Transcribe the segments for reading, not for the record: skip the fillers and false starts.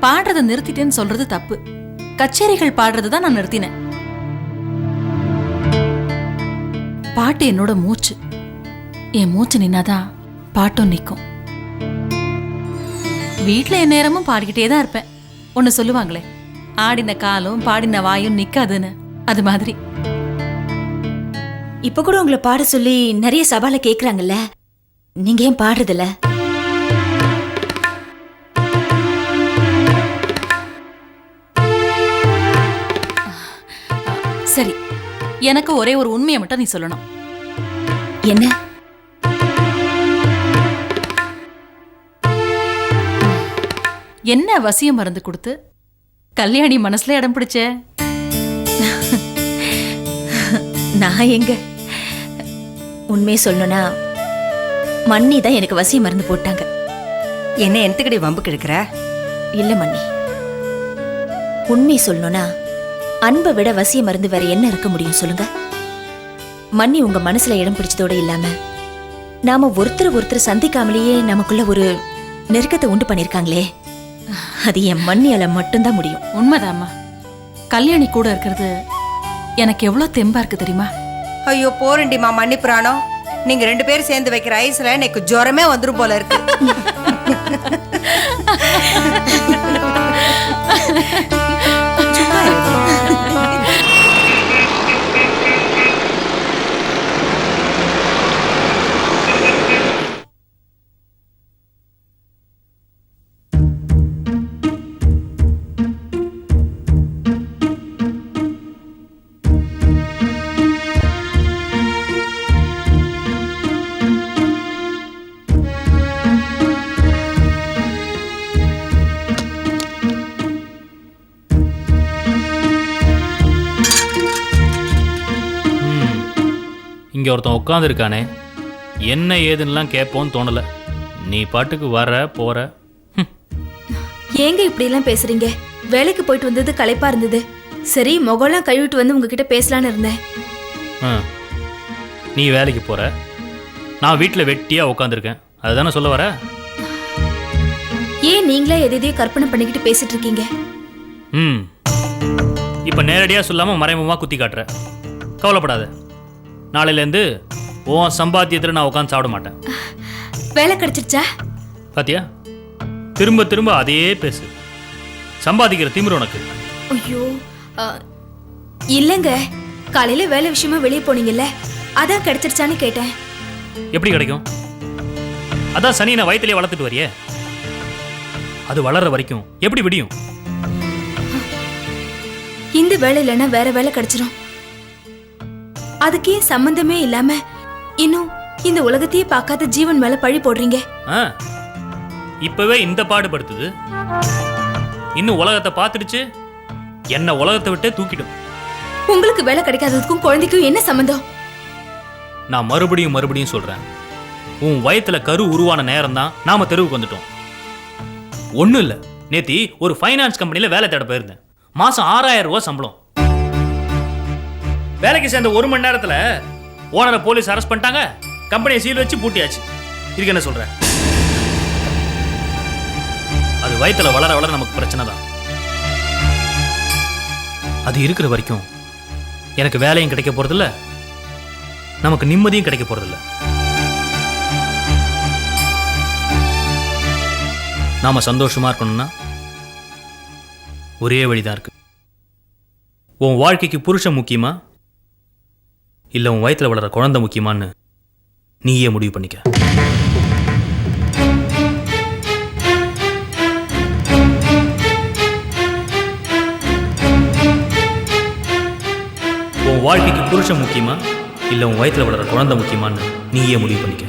பாடுறதை நிறுத்திட்டேன்னு சொல்றது தப்பு. கச்சேரிகள் பாடுறதுதான் நான் நிறுத்தினேன். பாட்டு என்னோட மூச்சு. என் மூச்சு நின்னாதான் பாட்டும் நிற்கும். வீட்டுல என் நேரமும் பாடிக்கிட்டே தான் இருப்பேன். ஒன்னு சொல்லுவாங்களே, ஆடின காலும் பாடின வாயும் நிக்காதுன்னு. அது மாதிரி இப்ப கூட உங்களை பாட சொல்லி நிறைய சவால கேக்குறாங்கல்ல, நீங்க ஏன் பாடுறதில்ல? சரி, எனக்கு ஒரே ஒரு உண்மையை மட்டும் நீ சொல்லணும். என்ன? என்ன வசியம் மருந்து கொடுத்து கல்யாணி மனசுல இடம் பிடிச்ச? நான் எங்க? உண்மையை சொல்லணும்னா மன்னி தான் எனக்கு வசியம் மருந்து போட்டாங்க. என்ன எந்தக்கடி வம்பு கிழக்கிற? இல்ல மன்னி, உண்மை சொல்லணும்னா அன்பை விட வசிய மருந்து வேற என்ன இருக்க முடியும் சொல்லுங்க? மன்னி உங்க மனசுல இடம் பிடிச்சதோட இல்லாம நாம ஒருத்தர் சந்திக்காமலேயே நமக்குள்ள ஒரு நெருக்கத்தை உண்டு பண்ணிருக்காங்களே, அது என் மன்னியால மட்டும்தான் முடியும். உண்மைதாம்மா. கல்யாணி கூட இருக்கிறது எனக்கு எவ்வளவு தெம்பா இருக்கு தெரியுமா? ஐயோ போறண்டிமா மன்னி புராணம். நீங்க 2 பேரும் சேர்ந்து வைக்கிற ஐஸ்ல எனக்கு ஜுரமே வந்துரும் போல இருக்கு. இங்கே ஒருத்தன் உட்காந்துருக்கானே, என்ன ஏதுன்னெலாம் கேட்போன்னு தோணலை. நீ பாட்டுக்கு வர போற. ஏங்க இப்படிலாம் பேசுறீங்க? வேலைக்கு போயிட்டு வந்தது களைப்பா இருந்தது. சரி, முகம்லாம் கழுவிட்டு வந்து உங்ககிட்ட பேசலான்னு இருந்தேன். நீ வேலைக்கு போற, நான் வீட்டில் வெட்டியாக உட்காந்துருக்கேன். அதுதானே சொல்ல வர? ஏன் நீங்களே எதையோ கற்பனை பண்ணிக்கிட்டு பேசிட்டு இருக்கீங்க? இப்போ நேரடியாக சொல்லாமல் மறைமுகமாக குத்தி காட்டுற. கவலைப்படாத, நாளையிலேருந்து உன் சம்பாத்தியத்தில் நான் உட்காந்து சாப்பிட மாட்டேன். வேலை கிடைச்சிருச்சா? பாத்தியா, திரும்ப திரும்ப அதே பேசு. சம்பாதிக்கிற திமிரு உனக்கு. ஐயோ இல்லைங்க, காலையில வேலை விஷயமா வெளியே போனீங்கல்ல, அதான் கிடைச்சிருச்சான்னு கேட்டேன். எப்படி கிடைக்கும்? அதான் சனி நான் வயிற்றுலேயே வளர்த்துட்டு வரியே, அது வளர்ற வரைக்கும் எப்படி விடியும்? இந்த வேலை இல்லைன்னா வேற வேலை கிடைச்சிரும். அதுக்கே சம்பந்தமே இல்லாம இன்னும் இந்த உலகத்தையே பார்க்காத ஜீவன் மேல பழி போடுறீங்க. இப்பவே இந்த பாடுபடுத்துது, இன்னும் உலகத்தை பார்த்துடுச்சு, என்ன உலகத்தை விட்டே தூக்கிடும். உங்களுக்கு வேலை கிடைக்காததுக்கும் குழந்தைக்கும் என்ன சம்பந்தம்? நான் மறுபடியும் சொல்றேன், உன் வயத்துல கரு உருவான நேரம் தான் நாம தெருவுக்கு வந்துட்டோம். ஒண்ணும் இல்ல, நேத்தி ஒரு ஃபைனான்ஸ் கம்பெனில வேலை தேட போயிருந்தேன். மாசம் 6000 ரூபாய் சம்பளம். வேலைக்கு சேர்ந்த 1 மணி நேரத்துல ஓனரை போலீஸ் அரெஸ்ட் பண்ணிட்டாங்க, கம்பெனியை சீல் வச்சு பூட்டியாச்சு. இதுக்கு என்ன சொல்ற? அது வயித்துல வளர வளர நமக்கு பிரச்சனை தான். அது இருக்கிற வரைக்கும் எனக்கு வேலையும் கிடைக்க போறதில்ல, நமக்கு நிம்மதியும் கிடைக்க போறதில்ல. நாம சந்தோஷமா இருக்கணும்னா ஒரே வழிதான் இருக்கு. உன் வாழ்க்கைக்கு புருஷன் முக்கியமா இல்ல உன் வயித்துல வளர குழந்தை முக்கியமான்னு நீயே முடிவு பண்ணிக்க. உன் வாழ்க்கைக்கு புருஷன் முக்கியமா இல்ல உன் வயித்துல வளர குழந்தை முக்கியமான்னு நீயே முடிவு பண்ணிக்க.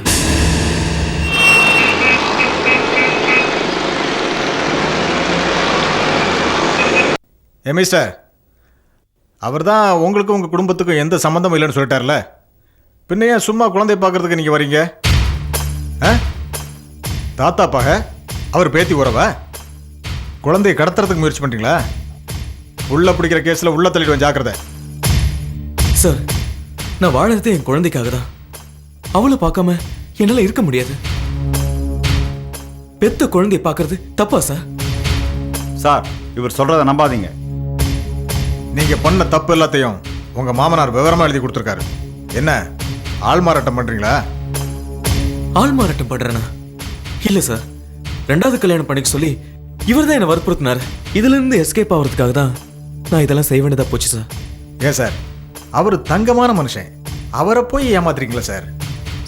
மிஸ்டர், அவர் தான் உங்களுக்கும் உங்கள் குடும்பத்துக்கும் எந்த சம்மந்தமும் இல்லைன்னு சொல்லிட்டார்ல, பின்ன ஏன் சும்மா குழந்தைய பார்க்கறதுக்கு நீங்கள் வரீங்க? தாத்தாப்பாக அவர் பேத்தி உறவா? குழந்தையை கடத்துறதுக்கு முயற்சி பண்றீங்களா? உள்ள பிடிக்கிற கேஸ்ல உள்ள தள்ளிடுவேன், ஜாக்கிரதை. சார், நான் வாழறது என் குழந்தைக்காக தான். அவளை பார்க்காம என்னால இருக்க முடியாது. பெத்த குழந்தைய பார்க்கறது தப்பா சார்? சார், இவர் சொல்றதை நம்பாதீங்க. நீங்க பண்ண தப்பு எல்லாத்தையும் உங்க மாமனார் விவரமா எழுதி கொடுத்துருக்காரு. என்ன ஆள்மாறாட்டம் பண்றீங்களா? ஆள் மாறாட்டம் பண்றேனா? இல்ல சார், 2வது கல்யாணம் பண்ணிக்க சொல்லி இவர் தான் என்னை வற்புறுத்தினார். இதுல இருந்து எஸ்கேப் ஆகிறதுக்காக தான் நான் இதெல்லாம் செய்ய வேண்டியதா போச்சு சார். ஏன் சார், அவர் தங்கமான மனுஷன், அவரை போய் ஏமாத்துறீங்களா சார்?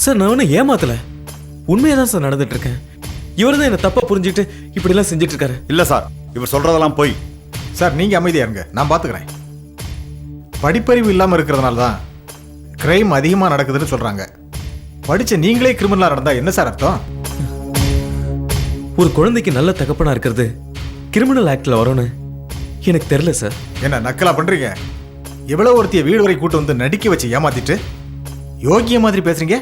சார், நான் ஒன்றும் ஏமாத்தல, உண்மையா தான் சார் நடந்துட்டு இருக்கேன். இவர் தான் என்னை தப்பா புரிஞ்சுக்கிட்டு இப்படிலாம் செஞ்சுட்டு இருக்காரு. இல்ல சார், இவர் சொல்றதெல்லாம் போய். சார், நீங்க அமைதியா இருங்க, நான் பாத்துக்கிறேன். படிப்பறிவு இல்லாம இருக்கிறதுனால தான் கிரைம் அதிகமா நடக்குதுன்னு சொல்றாங்க. படிச்ச நீங்களே கிரிமினலா நடந்தா என்ன சார் அர்த்தம்? ஒரு குழந்தைக்கு நல்ல தகப்பனா இருக்கிறது கிரிமினல் ஆக்ட்ல வரும்னு எனக்கு தெரியல சார். என்ன நக்கலா பண்றீங்க? எவ்வளவு ஒருத்திய வீடு வரை கூட்டு வந்து நடிக்க வச்சு ஏமாத்திட்டு யோகிய மாதிரி பேசுறீங்க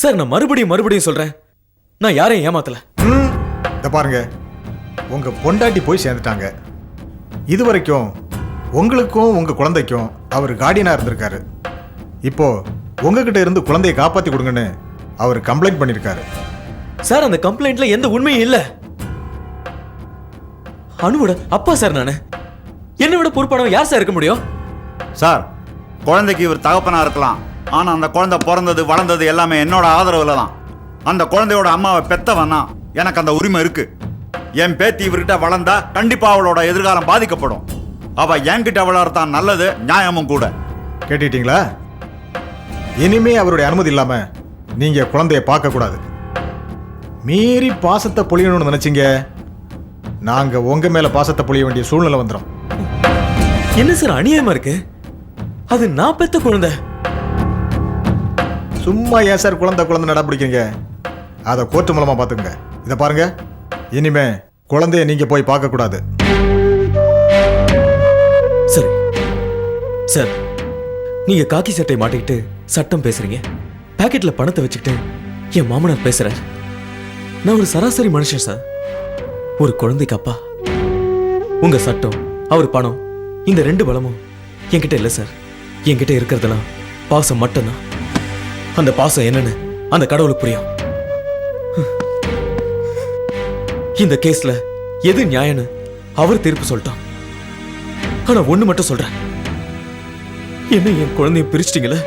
சார். நான் மறுபடியும் சொல்றேன், நான் யாரையும் ஏமாத்தல. இத பாருங்க, உங்க பொண்டாட்டி போய் சேர்ந்துட்டாங்க. இது வரைக்கும் உங்களுக்கும் உங்க குழந்தைக்கும் அவர் கார்டியனா இருந்திருக்காரு. இப்போ உங்ககிட்ட இருந்து குழந்தையை காப்பாத்தி கொடுங்கன்னு அவர் கம்ப்ளைண்ட் பண்ணிருக்காரு. சார், அந்த கம்ப்ளைண்ட்ல எந்த உண்மையும் இல்ல. அனுவோட அப்பா சார் நானு. என்னை விட பொறுப்பானவன் யார் சார் இருக்க முடியும்? சார், குழந்தைக்கு இவர் தகப்பனா இருக்கலாம், ஆனா அந்த குழந்தை பிறந்தது வளர்ந்தது எல்லாமே என்னோட ஆதரவுல தான். அந்த குழந்தையோட அம்மாவை பெத்தவனா எனக்கு அந்த உரிமை இருக்கு. என் பேத்தி இவர்கிட்ட வளர்ந்தா கண்டிப்பா அவளோட எதிர்காலம் பாதிக்கப்படும். அவ என்கிட்ட வளர்த்தான் நல்லது, நியாயமும் கூட. கேட்டுட்டீங்களா? இனிமே அவருடைய அனுமதி இல்லாம நீங்க குழந்தைய பார்க்க கூடாது. மீறி பாசத்தை பொழியணும்னு நினைச்சீங்க, நாங்க உங்க மேல பாசத்தை பொழிய வேண்டிய சூழ்நிலை வந்துடும். என்ன சார் அநியாயமா இருக்கு? அது நான் பெத்த குழந்தை. சும்மா ஏன் சார் குழந்தை நட பிடிக்கீங்க? அதை கோர்ட்டு மூலமா பாத்துங்க. இதை பாருங்க, இனிமே குழந்தைய நீங்க போய் பார்க்க கூடாது. சரி சார், நீங்க காக்கி சட்டை மாட்டிக்கிட்டு சட்டம் பேசுறீங்க, பாக்கெட்ல பணத்தை வச்சுக்கிட்டு என் மாமனார் பேசுறாரு. நான் ஒரு சராசரி மனுஷன் சார், ஒரு குழந்தைக்கு அப்பா. உங்க சட்டம், அவர் பணம், இந்த 2 பலமும் என்கிட்ட இல்லை சார். என்கிட்ட இருக்கிறதெல்லாம் பாசம் மட்டும்தான். அந்த பாசம் என்னன்னு அந்த கடவுளுக்கு புரியும். இந்த கேஸ்ல எது நியாயம்னு அவர் தீர்ப்பு சொல்லிட்டான். ஆனா ஒண்ணு மட்டும் சொல்றேன், என்ன என் குழந்தைய பிரிச்சிட்டீங்களே,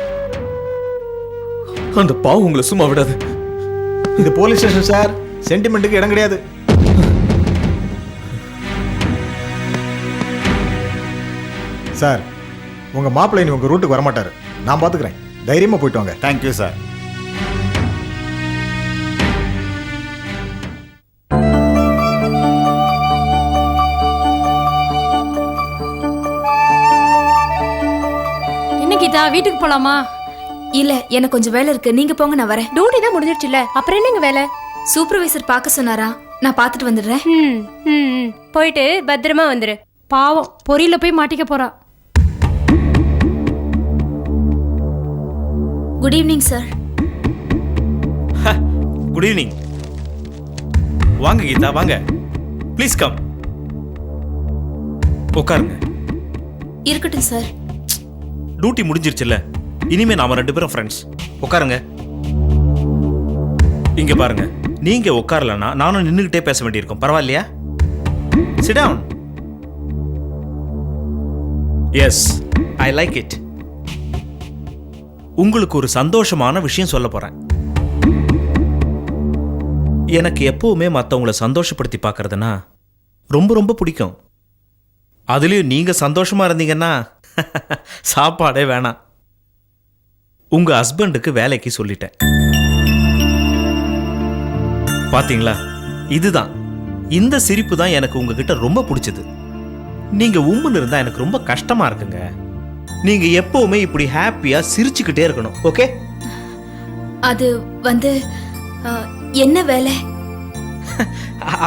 அந்த பாவம் உங்களை சும்மா விடாது. இது போலீஸ் ஸ்டேஷன் சார், சென்டிமெண்ட்டுக்கு இடம் கிடையாது. சார், உங்க மாப்பிள்ளை நீ உங்க ரூட்டுக்கு வரமாட்டாரு, நான் பாத்துக்கிறேன். தைரியமா போயிட்டு வாங்க. Thank you sir. கீதா, வீட்டுக்கு போலாமா? இல்ல, எனக்கு கொஞ்சம் வேலை இருக்கு, நீங்க போங்க, நான் வரேன். டியூட்டி தான் முடிஞ்சிடுச்சுல, அப்புறம் என்னங்க வேலை? சூப்பர்வைசர் பார்க்க சொன்னாரா, நான் பார்த்துட்டு வந்துடுறேன். போயிட்டு பத்திரமா வந்துரு. பாவம், பொரியல போய் மாட்டிக்க போறா. Good evening sir. Good evening. வாங்க கீதா, வாங்க. Please come. உட்காருங்க. இருக்கட்டும் சார். டியூட்டி முடிஞ்சிருச்சுல்ல, இனிமே நாம 2 பேரும் ஃப்ரெண்ட்ஸ். உட்காருங்க. இங்க பாருங்க, நீங்க உட்காரலன்னா நானும் நின்னுகிட்டே பேச வேண்டியிருக்கும். பரவாயில்லையா? Sit down. Yes, I like it. உங்களுக்கு ஒரு சந்தோஷமான விஷயம் சொல்ல போறேன். எனக்கு எப்பவுமே மற்றவங்களை சந்தோஷப்படுத்தி பார்க்கறதுனா ரொம்ப ரொம்ப பிடிக்கும். அதுலயும் நீங்க சந்தோஷமா இருந்தீங்கன்னா சாப்பாடே வேணாம். உங்க ஹஸ்பண்டுக்கு வேலைக்கு சொல்லிட்டேன். பாத்தீங்களா, இதுதான், இந்த சிரிப்பு தான் எனக்கு உங்ககிட்ட ரொம்ப பிடிச்சது. நீங்க உம்முன்னு இருந்தா எனக்கு ரொம்ப கஷ்டமா இருக்குங்க. நீங்க எப்பவுமே இப்படி ஹாப்பியா சிரிச்சுக்கிட்டே இருக்கணும். ஓகே? அது வந்து என்ன வேலை?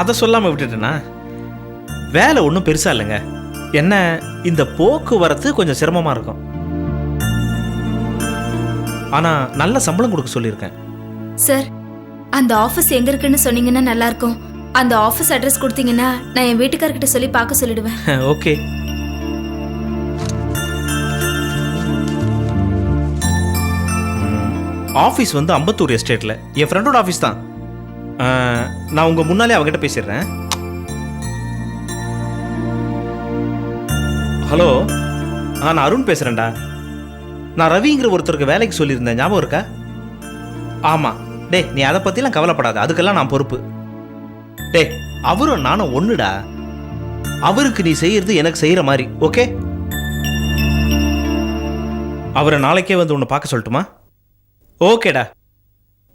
அதை சொல்லாம விட்டுட்டேனா? வேலை ஒன்றும் பெருசா இல்லைங்க. என்ன, இந்த போக்குவரத்து கொஞ்சம் சிரமமா இருக்கும். ஆனா நல்ல சம்பளம் கொடுக்க சொல்லியிருக்கேன். சார், அந்த ஆபீஸ் எங்க இருக்குன்னு சொன்னீங்கன்னா நல்லா இருக்கும். அந்த ஆஃபீஸ் அட்ரஸ் கொடுத்தீங்கன்னா நான் என் வீட்டுக்காரர்கிட்ட சொல்லி பார்க்க சொல்லிடுவேன். ஓகே. ஆஃபீஸ் வந்து அம்பத்தூர் எஸ்டேட்டில் என் ஃப்ரெண்டோட ஆஃபீஸ் தான். நான் உங்கள் முன்னாலே அவங்ககிட்ட பேசிடுறேன். ஹலோ, நான் அருண் பேசுகிறேன்டா. நான் ரவிங்கிற ஒருத்தருக்கு வேலைக்கு சொல்லியிருந்தேன், ஞாபகம் இருக்கா? ஆமாம். டேய், நீ அதை பற்றிலாம் கவலைப்படாத, அதுக்கெல்லாம் நான் பொறுப்பு. டேய், அவரும் நானும் ஒன்றுடா. அவருக்கு நீ செய்யறது எனக்கு செய்கிற மாதிரி, ஓகே? அவரை நாளைக்கே வந்து உன்னை பார்க்க சொல்லட்டுமா? ஓகேடா.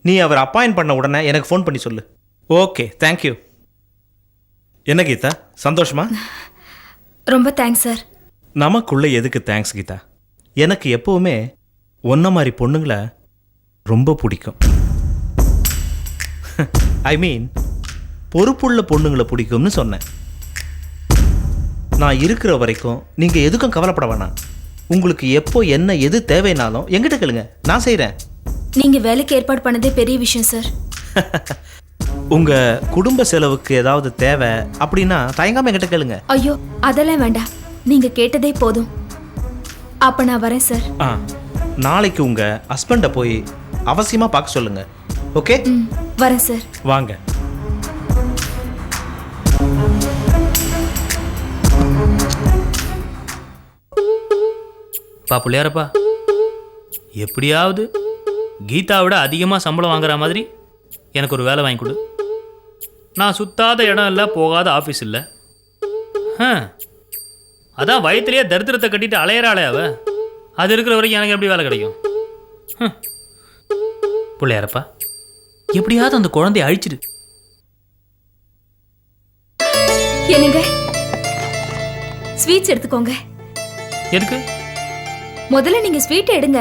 நீ அவர் அப்பாயின்ட் பண்ண உடனே எனக்கு ஃபோன் பண்ணி சொல்லு. Okay, thank you. என்ன கீதா, சந்தோஷமா? ரொம்ப தேங்க்ஸ் சார். நமக்குள்ள எதுக்கு தேங்க்ஸ் கீதா? எனக்கு எப்பவுமே ஒன்ன மாதிரி பொண்ணுங்களை ரொம்ப பிடிக்கும். ஐ மீன், பொறுப்புள்ள பொண்ணுங்களை பிடிக்கும்னு சொன்னேன். நான் இருக்கிற வரைக்கும் நீங்கள் எதுக்கும் கவலைப்பட வேணாம். உங்களுக்கு எப்போ என்ன எது தேவைனாலும் எங்கிட்ட கேளுங்க, நான் செய்கிறேன். நீங்க வேலைக்கு ஏற்பாடு பண்ணதே பெரிய விஷயம் சார். உங்க குடும்ப செலவுக்கு ஏதாவது தேவை அப்படின்னா தயங்காம என்கிட்ட கேளுங்க. ஐயோ, அதெல்லாம் வேண்டாம், நீங்க கேட்டதே போதும். அப்ப நான் வரேன் சார். நாளைக்கு உங்க ஹஸ்பண்டை போய் அவசியமா பார்க்க சொல்லுங்க, ஓகே? வரேன் சார். வாங்க. பிள்ளையாரப்பா, எப்படியாவது கீதாவோட அதிகமாக சம்பளம் வாங்குற மாதிரி எனக்கு ஒரு வேலை வாங்கி கொடு. நான் சுத்தாத இடம் இல்லை, போகாத ஆஃபீஸ் இல்லை. அதான் வயிற்றுலேயே தரித்திரத்தை கட்டிட்டு அலையிறாளே அவ. அது இருக்கிற வரைக்கும் எனக்கு எப்படி வேலை கிடைக்கும்? பிள்ளையாரப்பா, எப்படியாவது அந்த குழந்தைய அழிச்சிடு. என்னங்க, ஸ்வீட்ஸ் எடுத்துக்கோங்க. எதுக்கு? முதல்ல நீங்க ஸ்வீட் எடுங்க.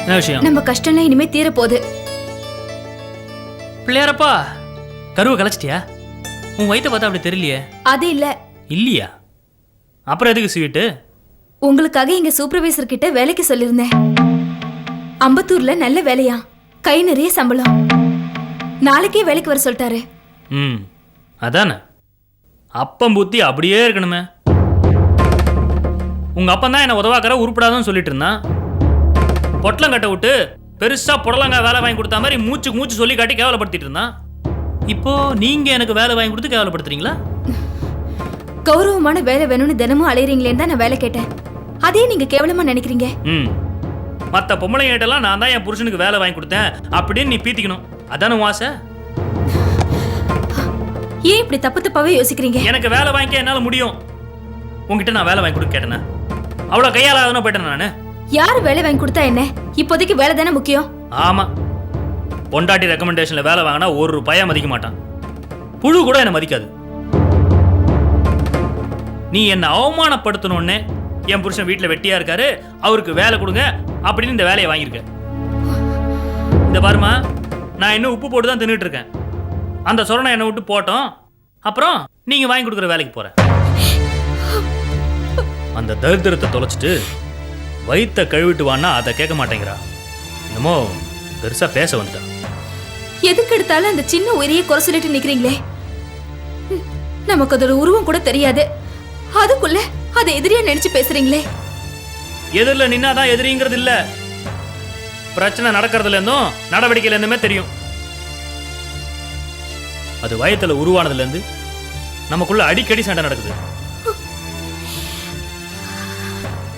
என்ன விஷயம்? நம்ம கஷ்டம்லாம் இனிமே தீர போகுது. பிள்ளையாரப்பா, கருவை கலைச்சிட்டியா? உன் வயிற்ற பார்த்தா அப்படி தெரியலையே. அது இல்ல. இல்லையா? அப்புறம் எதுக்கு ஸ்வீட்டு? உங்களுக்காக எங்க சூப்பர்வைசர் கிட்ட வேலைக்கு சொல்லியிருந்தேன். அம்பத்தூர்ல நல்ல வேலையா, கை நிறைய சம்பளம். நாளைக்கே வேலைக்கு வர சொல்லிட்டாரு. அதானே, அப்பம் புத்தி அப்படியே இருக்கணுமே. உங்க அப்பன் தான் என்ன உதவாக்கற உருப்படாதுன்னு சொல்லிட்டு இருந்தான். பொட்டலம் கட்ட விட்டு பெருசா புடலங்கா வேலை வாங்கி கொடுத்த மாதிரி மூச்சு சொல்லி காட்டி கேவலப்படுத்திட்டு இருந்தான். இப்போ நீங்க எனக்கு வேலை வாங்கி கொடுத்து கேவலப்படுத்துறீங்களா? கௌரவமான வேலை வேணும்னு தினமும் அலையறீங்களேன்னு தான் நான் வேலை கேட்டேன். அதே நீங்க கேவலமா நினைக்கிறீங்க. மற்ற பொம்பளைங்கிட்டலாம் நான் தான் என் புருஷனுக்கு வேலை வாங்கி கொடுத்தேன் அப்படின்னு நீ பீத்திக்கணும், அதான உன் ஆசை? ஏன் இப்படி தப்பு தப்பாவே யோசிக்கிறீங்க? எனக்கு வேலை வாங்கிக்க என்னால முடியும். உங்ககிட்ட நான் வேலை வாங்கி கொடுக்க கேட்டேனா? அவ்வளோ கையாளாதனா போயிட்டேன் நானு. யாரு வேலை வாங்கி கொடுத்தா என்ன? இப்போதைக்கு வேலை தானே முக்கியம். ஆமா, பொண்டாட்டி ரெக்கமெண்டேஷன்ல வேலை வாங்கினா ஒரு ரூபாயா மதிக்க மாட்டான். புழு கூட என்ன மதிக்காது. நீ என்ன அவமானப்படுத்தணும்னு என் புருஷன் வீட்டில் வெட்டியா இருக்காரு, அவருக்கு வேலை கொடுங்க அப்படின்னு இந்த வேலையை வாங்கியிருக்க. இந்த பாருமா, நான் இன்னும் உப்பு போட்டு தான் தின்னுட்டு இருக்கேன். அந்த சொரணை என்னை விட்டு போட்டோம், அப்புறம் நீங்க வாங்கி கொடுக்குற வேலைக்கு போற. அந்த தரித்திரத்தை தொலைச்சிட்டு வயிற்ற கழுவிட்டு வான்னா அதை கேட்க மாட்டேங்கிறா. என்னமோ பெருசா பேச வந்துட்டா. எதுக்கு எடுத்தாலும் அந்த சின்ன உயிரையே குறை சொல்லிட்டு நிக்கிறீங்களே. நமக்கு அதோட உருவம் கூட தெரியாது, அதுக்குள்ள அதை எதிரியா நினைச்சு பேசுறீங்களே. எதிரில் நின்னாதான் எதிரிங்கிறது இல்ல, பிரச்சனை நடக்கிறதுல இருந்தும் நடவடிக்கையில இருந்துமே தெரியும். அது வயத்துல உருவானதுல இருந்து நமக்குள்ள அடிக்கடி சண்டை நடக்குது.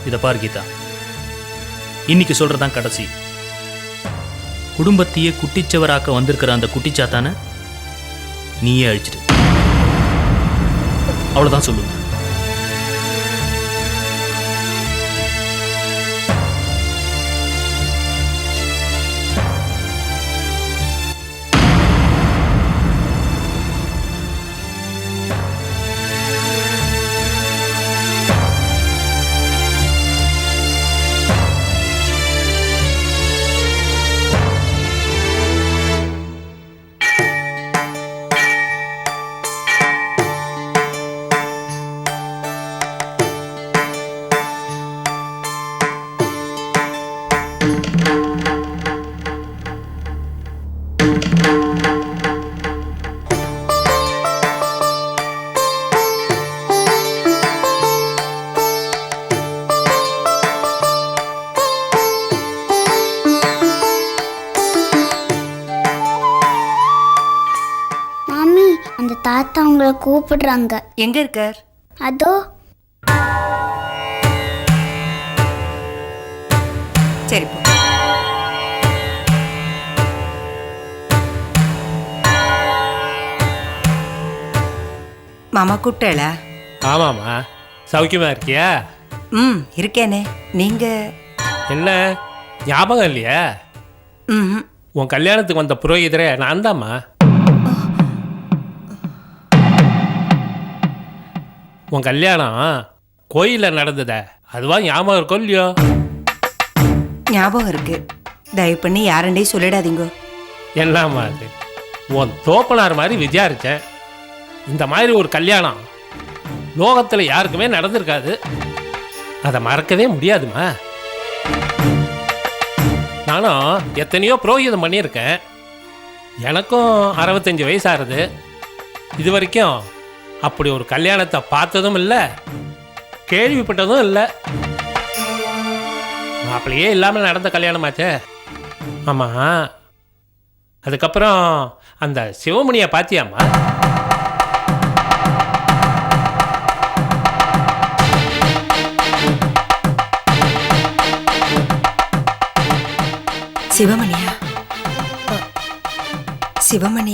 இத பாரு கீதா, இன்னைக்கு சொல்றதான் கடைசி. குடும்பத்தையே குட்டிச்சவராக்க வந்திருக்கிற அந்த குட்டிச்சாத்தான நீயே அழிச்சிட்டு, அவ்வளவுதான் சொல்லுங்க. தாத்தா உங்களை கூப்பிடுறாங்க. எங்க இருக்கார்? அதோ. சரி போ. மாமா கூப்பிட்டேளா? ஆமாம்மா, சௌக்கியமா இருக்கியா? இருக்கேனே. நீங்க என்ன ஞாபகம் இல்லையா? ம். உன் கல்யாணத்துக்கு வந்த புரோகிதரே நான் தாம்மா. உன் கல்யாணம் கோயிலில் நடந்தத அதுவா ஞாபகம் இருக்கோ இல்லையோ? ஞாபகம் இருக்கு. தயவு பண்ணி யாரண்டே சொல்லிடாதீங்க. என்னம்மா அது? உன் தோப்பனார் மாதிரி விசாரிச்சேன். இந்த மாதிரி ஒரு கல்யாணம் லோகத்தில் யாருக்குமே நடந்திருக்காது. அதை மறக்கவே முடியாதுமா. நானும் எத்தனையோ புரோகிதம் பண்ணியிருக்கேன். எனக்கும் 65 வயசாகுது. இது வரைக்கும் அப்படி ஒரு கல்யாணத்தை பார்த்ததும் இல்லை, கேள்விப்பட்டதும் இல்லை. அப்படியே இல்லாமல் நடந்த கல்யாணமாச்சே. ஆமாம், அதுக்கப்புறம் அந்த சிவமணியை பார்த்தியாம்மா? சிவமணியா? சிவமணி